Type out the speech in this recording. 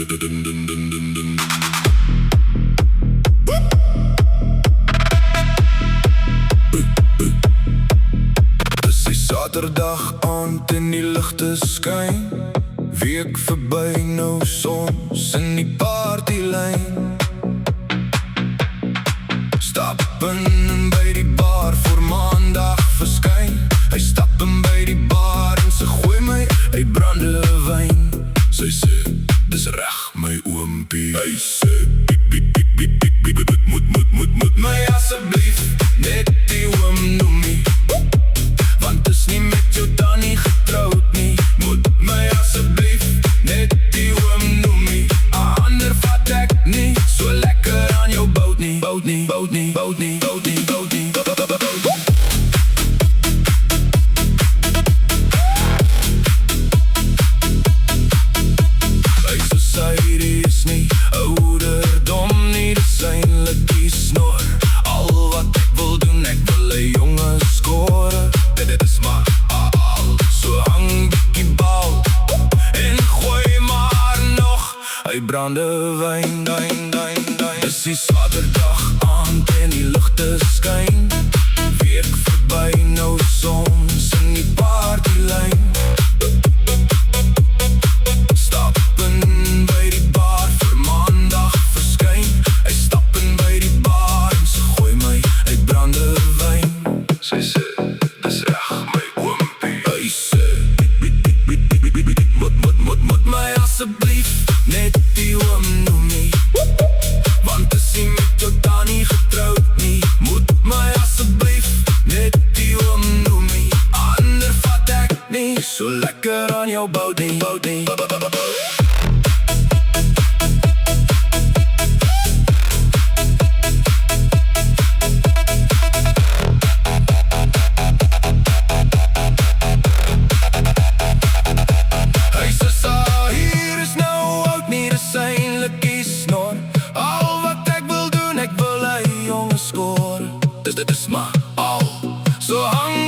Dis die Saterdag aand en die ligte skyn. Week verby, nou soms in die partylyn. Stap in by die bar voor maandag verskyn. Hy stap in by die bar en sy gooi my uit brandewyn. Sy sê, dis reg my oompie. Hy sê, moet my asseblief net die oom noem nie. Want is nie met jou dan nie getrouwd nie. Moet my asseblief net die oom noem nie. Ander vat ek nie so lekker aan jou bout nie. Bout nie, bout nie, bout nie, bout nie, bout nie. By society is nie ouderdom nie, dis eindelijk die snor. Al wat ek wil doen, ek wil een jongen score. Dit is maar al, so hang bykie bal en gooi maar nog uit brandewyn. Dis die Saterdag aand en die ligte skyn. Week verby, nou soms in die partylyn. Stap in by die bar vir maandag verskyn. Hy stap in by die bar en sy gooi my uit brandewyn. Sy sê, dis reg my oompie. Hy sê, moet my asseblief net die oom noem nie. Want is nie met jou dan nie getrouwd nie. Moet my asseblief net die oom noem nie. Ander vat ek nie so lekker aan jou bout nie. Hy sê, hier is nou oud nie, dis eindelijk die snor. Al wat ek wil doen, ek wil een jongen score. Dit is maar al, so hang